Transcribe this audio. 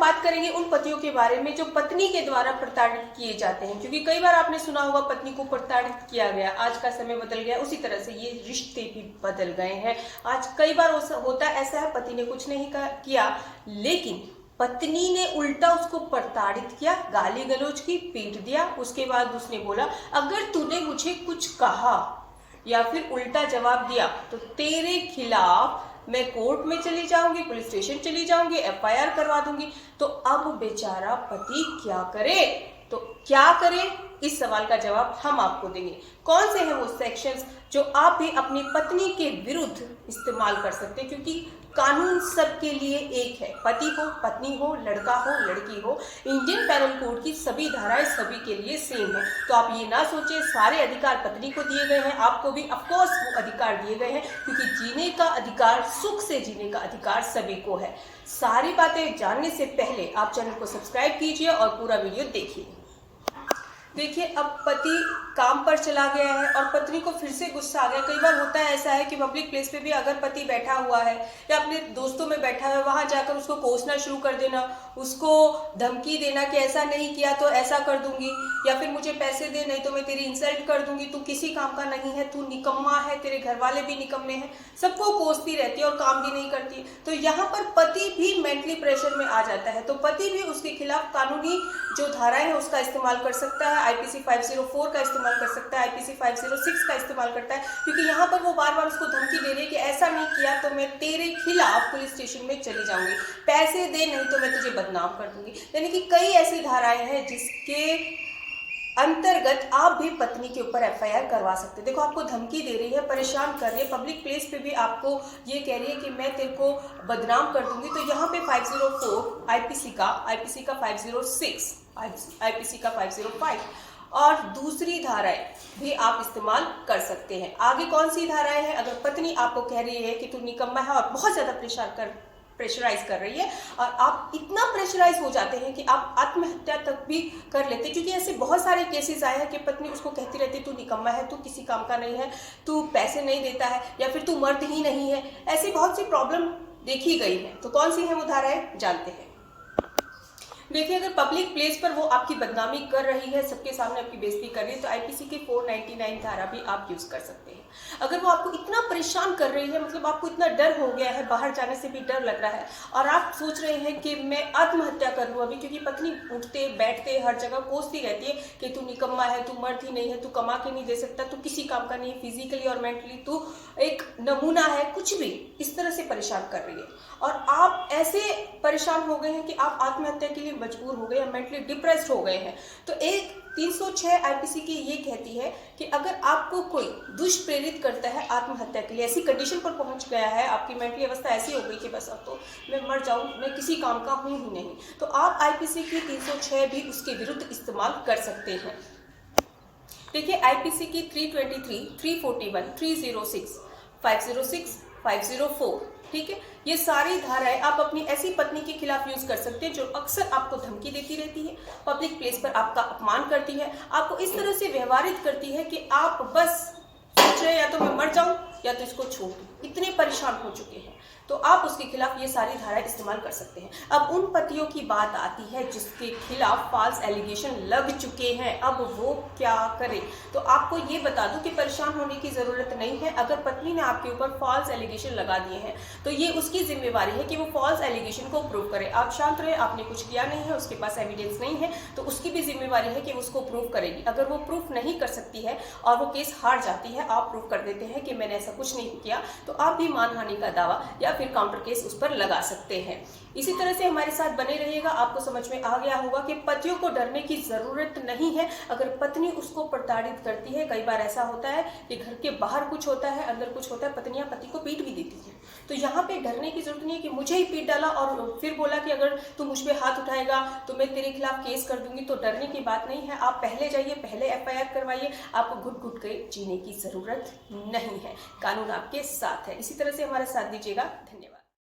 बात करेंगे उन पतियों के बारे में जो पत्नी के द्वारा प्रताड़ित किए जाते हैं, क्योंकि कई बार आपने सुना होगा पत्नी को प्रताड़ित किया गया। आज का समय बदल गया, उसी तरह से ये रिश्ते भी बदल गए हैं। आज कई बार होता ऐसा है, पति ने कुछ नहीं किया लेकिन पत्नी ने उल्टा उसको प्रताड़ित किया, गाली गलौज की, पीट दिया। उसके बाद उसने बोला अगर तूने मुझे कुछ कहा या फिर उल्टा जवाब दिया तो तेरे खिलाफ मैं कोर्ट में चली जाऊंगी, पुलिस स्टेशन चली जाऊंगी, एफआईआर करवा दूंगी। तो अब बेचारा पति क्या करे? तो क्या करे, इस सवाल का जवाब हम आपको देंगे। कौन से हैं वो सेक्शंस जो आप भी अपनी पत्नी के विरुद्ध इस्तेमाल कर सकते हैं, क्योंकि कानून सबके लिए एक है, पति हो, पत्नी हो, लड़का हो, लड़की हो। इंडियन पैनल कोड की सभी धाराएं सभी के लिए सेम है। तो आप ये ना सोचे सारे अधिकार पत्नी को दिए गए हैं, आपको भी ऑफकोर्स वो अधिकार दिए गए हैं, क्योंकि जीने का अधिकार, सुख से जीने का अधिकार सभी को है। सारी बातें जानने से पहले आप चैनल को सब्सक्राइब कीजिए और पूरा वीडियो देखिए। देखिए, अब पति काम पर चला गया है और पत्नी को फिर से गुस्सा आ गया। कई बार होता है ऐसा है कि पब्लिक प्लेस पे भी अगर पति बैठा हुआ है या अपने दोस्तों में बैठा है, वहां जाकर उसको कोसना शुरू कर देना, उसको धमकी देना कि ऐसा नहीं किया तो ऐसा कर दूंगी, या फिर मुझे पैसे दे नहीं तो मैं तेरी इंसल्ट कर दूंगी, तू किसी काम का नहीं है, तू निकम्मा है, तेरे घर वाले भी निकम्मे हैं, सबको कोसती रहती है और काम भी नहीं करती। तो यहाँ पर पति भी मेंटली प्रेशर में आ जाता है। तो पति भी उसके खिलाफ कानूनी जो धाराएं है उसका इस्तेमाल कर सकता है। आईपीसी 504 का इस्तेमाल कर सकता है, आईपीसी 506 का इस्तेमाल करता है, क्योंकि यहाँ पर वो बार बार उसको धमकी दे रही है कि ऐसा नहीं किया तो मैं तेरे खिलाफ पुलिस स्टेशन में चली जाऊंगी, पैसे दे नहीं तो मैं तुझे बदनाम कर दूंगी। यानी कि कई ऐसी धाराएं हैं जिसके अंतर्गत आप भी पत्नी के ऊपर एफआईआर करवा सकते हैं। देखो, आपको धमकी दे रही है, परेशान कर रही है, पब्लिक प्लेस पे भी आपको ये कह रही है कि मैं तेरे को बदनाम कर दूंगी। तो यहाँ पे 504 आईपीसी का 506, आईपीसी का 505 और दूसरी धाराएं भी आप इस्तेमाल कर सकते हैं। आगे कौन सी धाराएं हैं? अगर पत्नी आपको कह रही है कि तू निकम्मा है और बहुत ज्यादा प्रेशराइज कर रही है और आप इतना प्रेशराइज हो जाते हैं कि आप आत्महत्या तक भी कर लेते हैं, क्योंकि ऐसे बहुत सारे केसेस आए हैं कि पत्नी उसको कहती रहती है तू निकम्मा है, तू किसी काम का नहीं है, तू पैसे नहीं देता है, या फिर तू मर्द ही नहीं है। ऐसी बहुत सी प्रॉब्लम देखी गई है। तो कौन सी है वो धाराएं, जानते हैं। देखिए, अगर पब्लिक प्लेस पर वो आपकी बदनामी कर रही है, सबके सामने आपकी बेइज्जती कर रही है, तो आईपीसी की 499 धारा भी आप यूज कर सकते हैं। अगर वो आपको इतना परेशान कर रही है, मतलब आपको इतना डर हो गया है, बाहर जाने से भी डर लग रहा है और आप सोच रहे हैं कि मैं आत्महत्या कर लूं अभी, क्योंकि पत्नी उठते बैठते हर जगह कोसती रहती है कि तू निकम्मा है, तू मर्द ही नहीं है, तू कमा के नहीं दे सकता, तू किसी काम का नहीं है, फिजिकली और मेंटली तू एक नमूना है, कुछ भी इस तरह से परेशान कर रही है और आप ऐसे परेशान हो गए हैं कि आप आत्महत्या के लिए मजबूर हो गए या मेंटली डिप्रेस्ड हो गए हैं। तो एक 306 आईपीसी की ये कहती है कि अगर आपको कोई दुष्प्रेरित करता है आत्महत्या के लिए, ऐसी कंडीशन पर पहुंच गया है, आपकी मेंटली अवस्था ऐसी हो गई कि बस अब तो मैं मर जाऊं, मैं किसी काम का हूं ही नहीं, तो आप आईपीसी की 306 भी उसके विरुद्ध इस्तेमाल कर सकते हैं। देखिए, आईपीसी की 323, 341, 306, 506, 504, ठीक है, ये सारी धाराएं आप अपनी ऐसी पत्नी के खिलाफ यूज कर सकते हैं जो अक्सर आपको धमकी देती रहती है, पब्लिक प्लेस पर आपका अपमान करती है, आपको इस तरह से व्यवहारित करती है कि आप बस सोच रहे या तो मैं मर जाऊं या तो इसको छोड़ दूं, इतने परेशान हो चुके हैं। तो आप उसके खिलाफ ये सारी धाराएं इस्तेमाल कर सकते हैं। अब उन पतियों की बात आती है जिसके खिलाफ फॉल्स एलिगेशन लग चुके हैं, अब वो क्या करें? तो आपको ये बता दूं कि परेशान होने की जरूरत नहीं है। अगर पत्नी ने आपके ऊपर फॉल्स एलिगेशन लगा दिए हैं तो ये उसकी जिम्मेवारी है कि वो फॉल्स एलिगेशन को प्रूव करे। आप शांत रहे, आपने कुछ किया नहीं है, उसके पास एविडेंस नहीं है, तो उसकी भी जिम्मेवारी है कि उसको प्रूव करेगी। अगर वो प्रूफ नहीं कर सकती है और वो केस हार जाती है, आप प्रूव कर देते हैं कि मैंने ऐसा कुछ नहीं किया, तो आप भी मानहानि का दावा या फिर काउंटर केस उस पर लगा सकते हैं। इसी तरह से हमारे साथ बने रहिएगा। आपको समझ में आ गया होगा कि पतियों को डरने की जरूरत नहीं है अगर पत्नी उसको प्रताड़ित करती है। कई बार ऐसा होता है कि घर के बाहर कुछ होता है, अंदर कुछ होता है, पत्नियां पति को पीट भी देती हैं। तो यहाँ पे डरने की जरूरत नहीं है कि मुझे ही पीट डाला और फिर बोला कि अगर तू मुझ पे हाथ उठाएगा तो मैं तेरे खिलाफ केस कर दूंगी। तो डरने की बात नहीं है। आप पहले जाइए, पहले एफआईआर करवाइए। आपको घुट घुट के जीने की जरूरत नहीं है। कानून आपके साथ है। इसी तरह से हमारा साथ दीजिएगा। धन्यवाद।